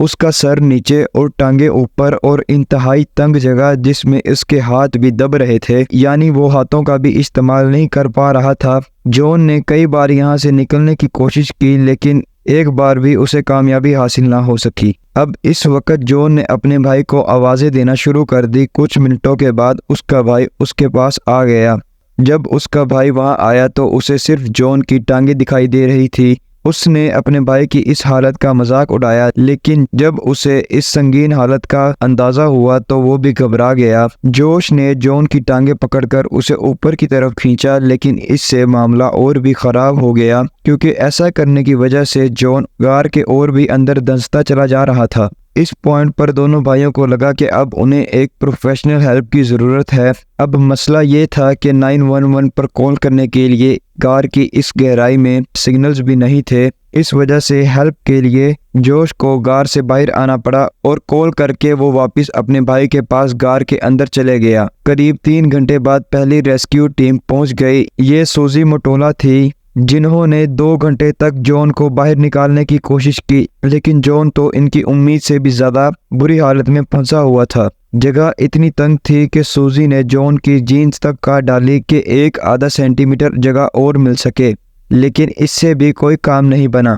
اس کا سر نیچے اور ٹانگیں اوپر اور انتہائی تنگ جگہ جس میں اس کے ہاتھ بھی دب رہے تھے، یعنی وہ ہاتھوں کا بھی استعمال نہیں کر پا رہا تھا۔ جون نے کئی بار یہاں سے نکلنے کی کوشش کی لیکن ایک بار بھی اسے کامیابی حاصل نہ ہو سکی۔ اب اس وقت جون نے اپنے بھائی کو آوازیں دینا شروع کر دی۔ کچھ منٹوں کے بعد اس کا بھائی اس کے پاس آ گیا۔ جب اس کا بھائی وہاں آیا تو اسے صرف جون کی ٹانگیں دکھائی دے رہی تھی۔ اس نے اپنے بھائی کی اس حالت کا مذاق اڑایا، لیکن جب اسے اس سنگین حالت کا اندازہ ہوا تو وہ بھی گھبرا گیا۔ جوش نے جون کی ٹانگیں پکڑ کر اسے اوپر کی طرف کھینچا، لیکن اس سے معاملہ اور بھی خراب ہو گیا کیونکہ ایسا کرنے کی وجہ سے جون غار کے اور بھی اندر دھنستا چلا جا رہا تھا۔ اس پوائنٹ پر دونوں بھائیوں کو لگا کہ اب انہیں ایک پروفیشنل ہیلپ کی ضرورت ہے۔ اب مسئلہ یہ تھا کہ 911 پر کال کرنے کے لیے غار کی اس گہرائی میں سگنلز بھی نہیں تھے۔ اس وجہ سے ہیلپ کے لیے جوش کو غار سے باہر آنا پڑا اور کال کر کے وہ واپس اپنے بھائی کے پاس غار کے اندر چلے گیا۔ قریب 3 گھنٹے بعد پہلی ریسکیو ٹیم پہنچ گئی۔ یہ سوزی موٹولا تھی جنہوں نے 2 گھنٹے تک جون کو باہر نکالنے کی کوشش کی، لیکن جون تو ان کی امید سے بھی زیادہ بری حالت میں پھنسا ہوا تھا۔ جگہ اتنی تنگ تھی کہ سوزی نے جون کی جینز تک کاٹ ڈالی کہ ایک آدھا سینٹی میٹر جگہ اور مل سکے، لیکن اس سے بھی کوئی کام نہیں بنا۔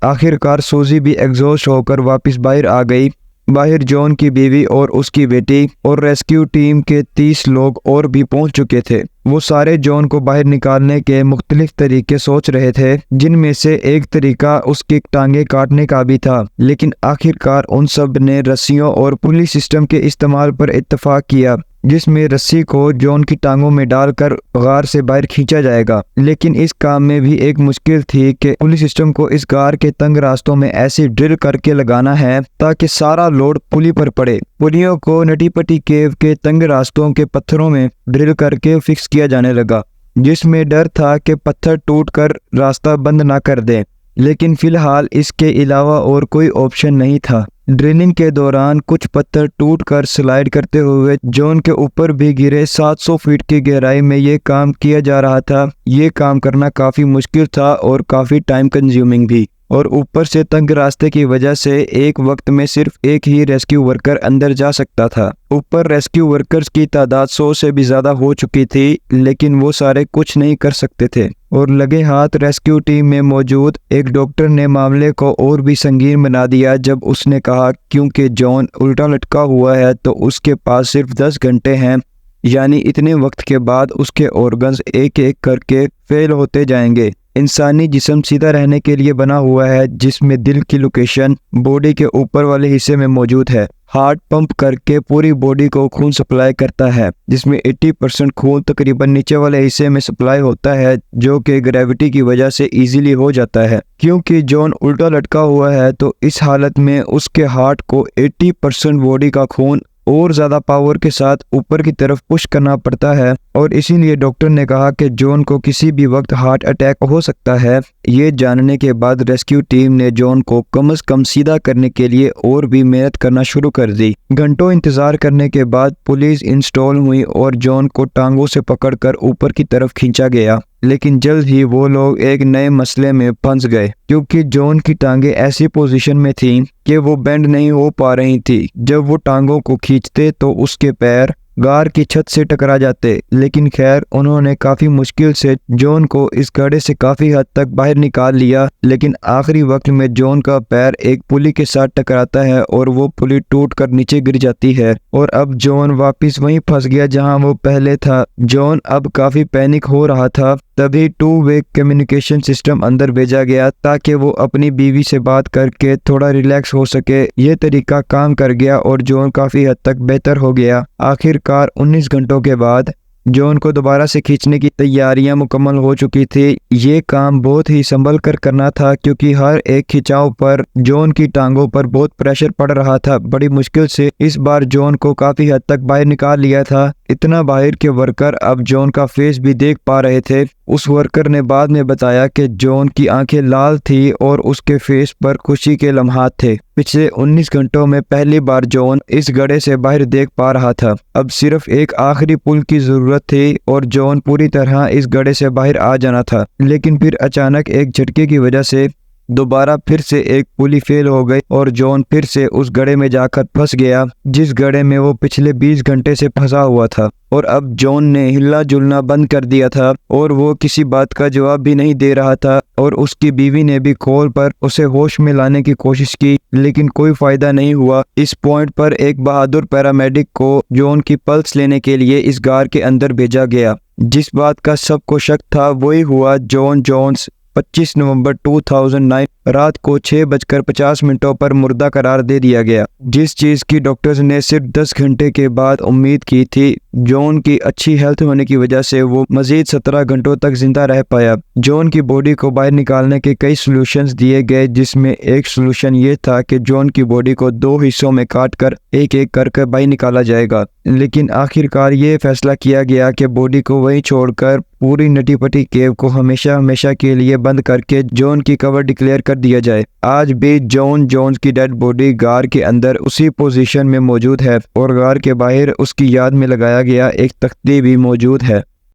آخر کار سوزی بھی ایگزوسٹ ہو کر واپس باہر آ گئی۔ باہر جون کی بیوی اور اس کی بیٹی اور ریسکیو ٹیم کے 30 لوگ اور بھی پہنچ چکے تھے۔ وہ سارے جون کو باہر نکالنے کے مختلف طریقے سوچ رہے تھے، جن میں سے ایک طریقہ اس کی ٹانگیں کاٹنے کا بھی تھا، لیکن آخر کار ان سب نے رسیوں اور پلی سسٹم کے استعمال پر اتفاق کیا، جس میں رسی کو جون کی ٹانگوں میں ڈال کر غار سے باہر کھینچا جائے گا۔ لیکن اس کام میں بھی ایک مشکل تھی کہ پلی سسٹم کو اس غار کے تنگ راستوں میں ایسے ڈرل کر کے لگانا ہے تاکہ سارا لوڈ پلی پر پڑے۔ پلیوں کو نٹی پٹی کیو کے تنگ راستوں کے پتھروں میں ڈرل کر کے فکس کیا جانے لگا، جس میں ڈر تھا کہ پتھر ٹوٹ کر راستہ بند نہ کر دیں، لیکن فی الحال اس کے علاوہ اور کوئی آپشن نہیں تھا۔ ڈرلنگ کے دوران کچھ پتھر ٹوٹ کر سلائیڈ کرتے ہوئے جون کے اوپر بھی گرے۔ 700 فٹ کی گہرائی میں یہ کام کیا جا رہا تھا۔ یہ کام کرنا کافی مشکل تھا اور کافی ٹائم کنزیومنگ بھی، اور اوپر سے تنگ راستے کی وجہ سے ایک وقت میں صرف ایک ہی ریسکیو ورکر اندر جا سکتا تھا۔ اوپر ریسکیو ورکرز کی تعداد 100 سے بھی زیادہ ہو چکی تھی، لیکن وہ سارے کچھ نہیں کر سکتے تھے، اور لگے ہاتھ ریسکیو ٹیم میں موجود ایک ڈاکٹر نے معاملے کو اور بھی سنگین بنا دیا جب اس نے کہا کیونکہ جون الٹا لٹکا ہوا ہے تو اس کے پاس صرف 10 گھنٹے ہیں، یعنی اتنے وقت کے بعد اس کے آرگنز ایک ایک کر کے فیل ہوتے جائیں گے۔ انسانی جسم سیدھا رہنے کے لیے بنا ہوا ہے، جس میں دل کی لوکیشن باڈی کے اوپر والے حصے میں موجود ہے۔ ہارٹ پمپ کر کے پوری باڈی کو خون سپلائی کرتا ہے، جس میں 80% خون تقریباً نیچے والے حصے میں سپلائی ہوتا ہے، جو کہ گریوٹی کی وجہ سے ایزیلی ہو جاتا ہے۔ کیونکہ جون الٹا لٹکا ہوا ہے تو اس حالت میں اس کے ہارٹ کو 80% باڈی کا خون اور زیادہ پاور کے ساتھ اوپر کی طرف پش کرنا پڑتا ہے، اور اسی لیے ڈاکٹر نے کہا کہ جون کو کسی بھی وقت ہارٹ اٹیک ہو سکتا ہے۔ یہ جاننے کے بعد ریسکیو ٹیم نے جون کو کم از کم سیدھا کرنے کے لیے اور بھی محنت کرنا شروع کر دی۔ گھنٹوں انتظار کرنے کے بعد پولیس انسٹال ہوئی اور جون کو ٹانگوں سے پکڑ کر اوپر کی طرف کھینچا گیا، لیکن جلد ہی وہ لوگ ایک نئے مسئلے میں پھنس گئے، کیونکہ جون کی ٹانگیں ایسی پوزیشن میں تھیں کہ وہ بینڈ نہیں ہو پا رہی تھی۔ جب وہ ٹانگوں کو کھینچتے تو اس کے پیر غار کی چھت سے ٹکرا جاتے، لیکن خیر انہوں نے کافی مشکل سے جون کو اس گڑھے سے کافی حد تک باہر نکال لیا، لیکن آخری وقت میں جون کا پیر ایک پلی کے ساتھ ٹکراتا ہے اور وہ پلی ٹوٹ کر نیچے گر جاتی ہے، اور اب جون واپس وہیں پھنس گیا جہاں وہ پہلے تھا۔ جون اب کافی پینک ہو رہا تھا، تبھی 2 وے کمیونیکیشن سسٹم اندر بھیجا گیا تاکہ وہ اپنی بیوی سے بات کر کے تھوڑا ریلیکس ہو سکے۔ یہ طریقہ کام کر گیا اور جون کافی حد تک بہتر ہو گیا۔ آخر کار 19 گھنٹوں کے بعد جون کو دوبارہ سے کھینچنے کی تیاریاں مکمل ہو چکی تھی۔ یہ کام بہت ہی سنبھل کر کرنا تھا کیونکہ ہر ایک کھینچاؤ پر جون کی ٹانگوں پر بہت پریشر پڑ رہا تھا۔ بڑی مشکل سے اس بار جون کو کافی حد تک باہر نکال لیا تھا، اتنا باہر کہ ورکر اب جون کا فیس بھی دیکھ پا رہے تھے۔ اس ورکر نے بعد میں بتایا کہ جون کی آنکھیں لال تھی اور اس کے فیس پر خوشی کے لمحات تھے۔ پچھلے 19 گھنٹوں میں پہلی بار جون اس گڑھے سے باہر دیکھ پا رہا تھا۔ اب صرف ایک آخری پل کی ضرورت تھی اور جون پوری طرح اس گڑھے سے باہر آ جانا تھا، لیکن پھر اچانک ایک جھٹکے کی وجہ سے دوبارہ پھر سے ایک پلی فیل ہو گئی اور جون پھر سے اس گڑھے میں جا کر پھنس گیا جس گڑھے میں وہ پچھلے 20 گھنٹے سے پھنسا ہوا تھا، اور اب جون نے ہلنا جلنا بند کر دیا تھا اور وہ کسی بات کا جواب بھی نہیں دے رہا تھا، اور اس کی بیوی نے بھی کال پر اسے ہوش میں لانے کی کوشش کی لیکن کوئی فائدہ نہیں ہوا۔ اس پوائنٹ پر ایک بہادر پیرامیڈک کو جون کی پلس لینے کے لیے اس غار کے اندر بھیجا گیا۔ جس بات کا سب کو شک تھا وہی ہوا۔ جون جونز 25 نومبر 2009 رات کو 6:50 پر مردہ قرار دے دیا گیا، جس چیز کی ڈاکٹرز نے صرف 10 گھنٹے کے بعد امید کی تھی۔ جون کی اچھی ہیلتھ ہونے کی وجہ سے وہ مزید 17 گھنٹوں تک زندہ رہ پایا۔ جون کی باڈی کو باہر نکالنے کے کئی سلوشنز دیے گئے، جس میں ایک سلوشن یہ تھا کہ جون کی باڈی کو 2 حصوں میں کاٹ کر ایک ایک کر کے باہر نکالا جائے گا، لیکن آخر کار یہ فیصلہ کیا گیا کہ باڈی کو وہیں چھوڑ کر پوری نٹی پٹی کیو کو ہمیشہ کے لیے بند کر کے جون کی قبر ڈکلیئر کر دیا جائے۔ آج بھی جون جونز کی ڈیڈ باڈی غار کے اندر اسی پوزیشن میں موجود ہے اور غار کے باہر اس کی یاد میں لگایا گیا ایک تختی بھی موجود ہے۔